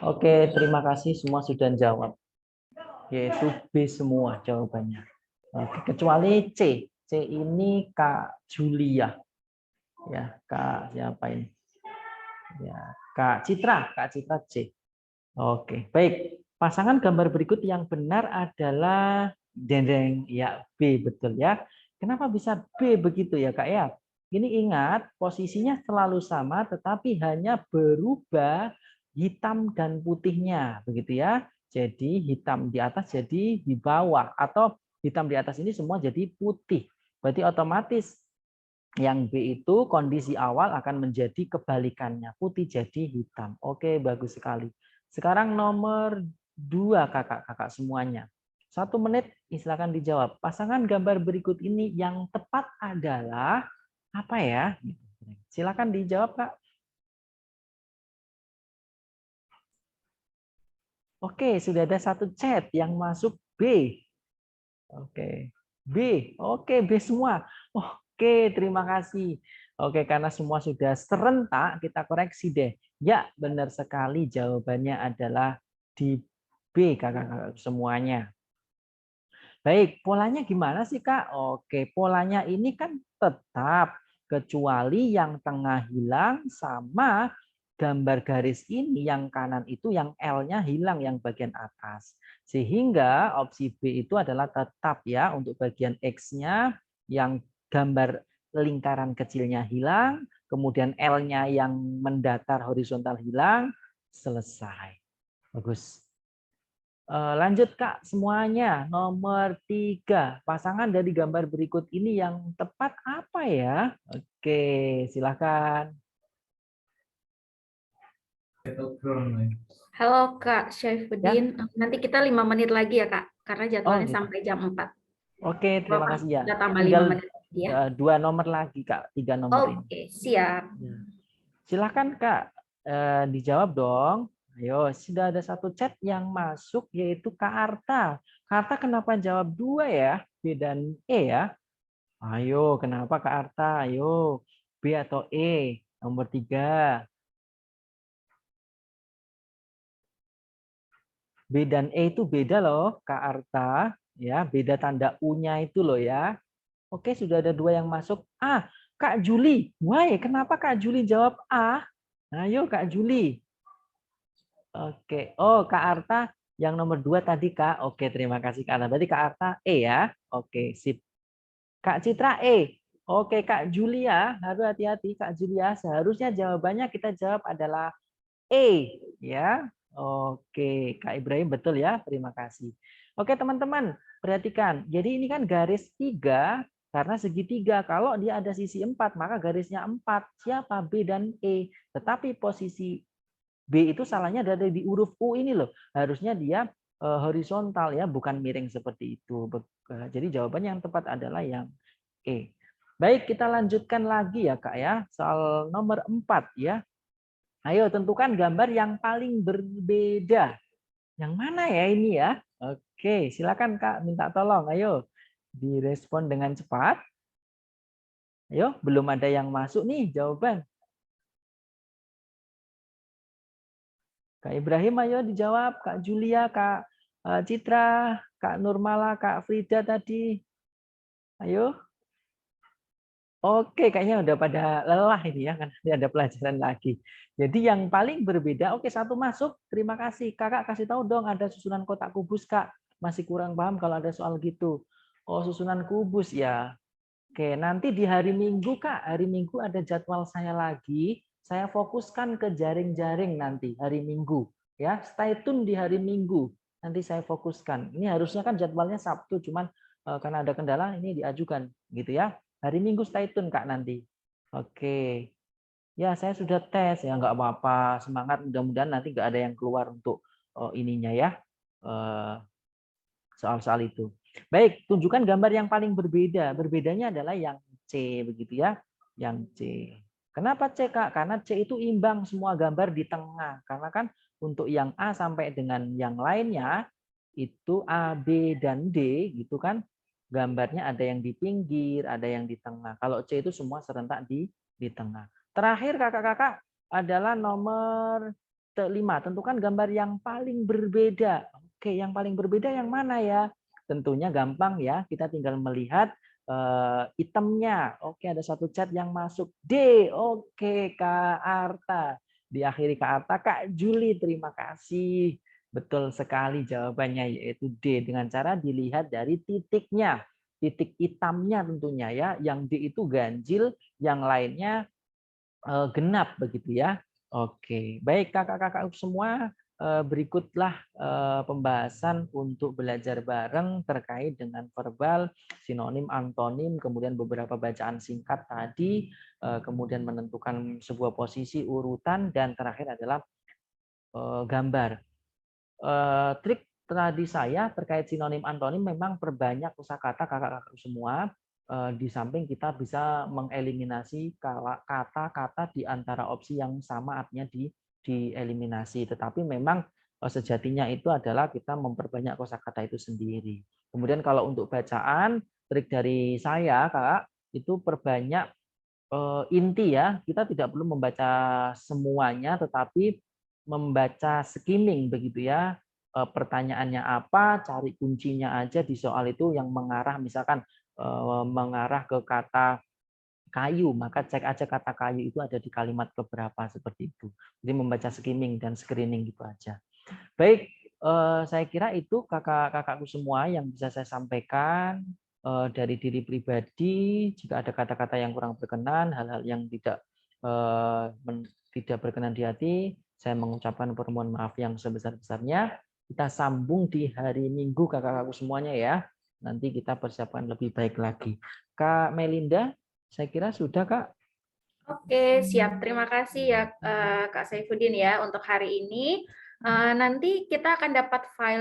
Oke, terima kasih semua sudah jawab. Yaitu B semua jawabannya. Oke, kecuali C. C ini Kak Julia. Ya, Kak siapa ini? Ya, Kak Citra C. Oke, baik. Pasangan gambar berikut yang benar adalah dendeng ya B, betul ya. Kenapa bisa B begitu ya Kak ya? Ini ingat posisinya selalu sama tetapi hanya berubah hitam dan putihnya begitu ya. Jadi hitam di atas jadi di bawah atau hitam di atas ini semua jadi putih. Berarti otomatis yang B itu kondisi awal akan menjadi kebalikannya, putih jadi hitam. Oke, bagus sekali. Sekarang nomor 2 kakak-kakak semuanya. 1 menit, silakan dijawab. Pasangan gambar berikut ini yang tepat adalah apa ya? Silakan dijawab, Kak. Oke, sudah ada 1 chat yang masuk B. Oke. B. Oke, B semua. Oke, terima kasih. Oke, karena semua sudah serentak, kita koreksi deh. Ya, benar sekali jawabannya adalah di B, kakak-kakak semuanya. Baik, polanya gimana sih, Kak? Oke, polanya ini kan tetap, kecuali yang tengah hilang sama gambar garis ini yang kanan itu yang L-nya hilang yang bagian atas. Sehingga opsi B itu adalah tetap ya untuk bagian X-nya yang gambar lingkaran kecilnya hilang, kemudian L-nya yang mendatar horizontal hilang, selesai. Bagus. Lanjut Kak, semuanya. Nomor 3. Pasangan dari gambar berikut ini yang tepat apa ya? Oke, silakan. Halo Kak Ya. Syaifuddin, nanti kita 5 menit lagi ya Kak, karena Oh jadwalnya gitu. sampai jam 4. Oke, terima Bapak, kasih ya. kita tambah 5 Tinggal menit lagi ya. 2 nomor lagi Kak, 3 nomor ini. Oke, siap. Ya. Silakan Kak, dijawab dong. Ayo, sudah ada 1 chat yang masuk yaitu Kak Arta. Kak Arta kenapa jawab 2 ya? B dan E ya? Ayo, kenapa Kak Arta? Ayo, B atau E? Nomor 3. B dan E itu beda loh, Kak Arta. Ya, beda tanda U-nya itu loh ya. Oke, sudah ada 2 yang masuk. Ah, Kak Juli. Why? Kenapa Kak Juli jawab A? Ayo Kak Juli. Oke. Oh, Kak Arta yang nomor 2 tadi Kak. Oke, terima kasih Kak Arta. Berarti Kak Arta E ya. Oke, sip. Kak Citra E. Oke, Kak Julia, harus hati-hati Kak Julia. Seharusnya jawabannya kita jawab adalah E ya. Oke, Kak Ibrahim betul ya. Terima kasih. Oke, teman-teman, perhatikan. Jadi ini kan garis 3 karena segitiga. Kalau dia ada sisi 4, maka garisnya 4. Siapa? B dan E. Tetapi posisi B itu salahnya ada di huruf U ini loh. Harusnya dia horizontal ya, bukan miring seperti itu. Jadi jawabannya yang tepat adalah yang E. Baik, kita lanjutkan lagi ya Kak ya. Soal nomor 4 ya. Ayo tentukan gambar yang paling berbeda. Yang mana ya ini ya? Oke, silakan Kak, minta tolong. Ayo, direspon dengan cepat. Ayo, belum ada yang masuk nih jawaban. Kak Ibrahim, ayo dijawab. Kak Julia, Kak Citra, Kak Nurmala, Kak Frida tadi. Ayo. Oke, kayaknya udah pada lelah ini ya, karena ada pelajaran lagi. Jadi yang paling berbeda, oke 1 masuk, terima kasih. Kakak kasih tahu dong ada susunan kotak kubus, Kak. Masih kurang paham kalau ada soal gitu. Oh, susunan kubus ya. Oke, nanti di hari Minggu, Kak. Hari Minggu ada jadwal saya lagi. Saya fokuskan ke jaring-jaring nanti, hari Minggu. Ya, stay tune di hari Minggu. Nanti saya fokuskan. Ini harusnya kan jadwalnya Sabtu, cuman karena ada kendala ini diajukan. Gitu ya. Hari Minggu stay tune Kak nanti. Oke. Ya, saya sudah tes ya, nggak apa-apa. Semangat, mudah-mudahan nanti nggak ada yang keluar untuk ininya ya. Soal-soal itu. Baik, tunjukkan gambar yang paling berbeda. Berbedanya adalah yang C begitu ya. Yang C. Kenapa C, Kak? Karena C itu imbang semua gambar di tengah. Karena kan untuk yang A sampai dengan yang lainnya itu A, B dan D gitu kan gambarnya ada yang di pinggir, ada yang di tengah. Kalau C itu semua serentak di tengah. Terakhir kakak-kakak adalah nomor kelima, tentukan gambar yang paling berbeda. Oke, yang paling berbeda yang mana ya? Tentunya gampang ya, kita tinggal melihat itemnya. Oke, ada satu chat yang masuk. D, oke, Kak Arta. Diakhiri Kak Arta, Kak Juli, terima kasih. Betul sekali jawabannya, yaitu D. Dengan cara dilihat dari titiknya. Titik hitamnya tentunya ya. Yang D itu ganjil, yang lainnya genap begitu ya. Oke, baik kakak-kakak semua, berikutlah pembahasan untuk belajar bareng terkait dengan verbal, sinonim, antonim, kemudian beberapa bacaan singkat tadi, kemudian menentukan sebuah posisi urutan, dan terakhir adalah gambar. Trik tadi saya terkait sinonim antonim memang perbanyak kosakata kakak-kakak semua. Di samping kita bisa mengeliminasi kata-kata di antara opsi yang sama artinya dieliminasi. Tetapi memang sejatinya itu adalah kita memperbanyak kosakata itu sendiri. Kemudian kalau untuk bacaan, trik dari saya Kak, itu perbanyak inti ya. Kita tidak perlu membaca semuanya, tetapi membaca skimming begitu ya. Pertanyaannya apa, cari kuncinya aja di soal itu yang mengarah, misalkan mengarah ke kata kayu, maka cek aja kata kayu itu ada di kalimat keberapa, seperti itu. Jadi membaca skimming dan screening gitu aja. Baik, saya kira itu kakak-kakakku semua yang bisa saya sampaikan dari diri pribadi. Jika ada kata-kata yang kurang berkenan, hal-hal yang tidak berkenan di hati, saya mengucapkan permohonan maaf yang sebesar-besarnya. Kita sambung di hari Minggu kakak-kakakku semuanya ya. Nanti kita persiapkan lebih baik lagi. Kak Melinda, saya kira sudah Kak. Oke, siap. Terima kasih ya Kak Saifuddin ya untuk hari ini. Nanti kita akan dapat file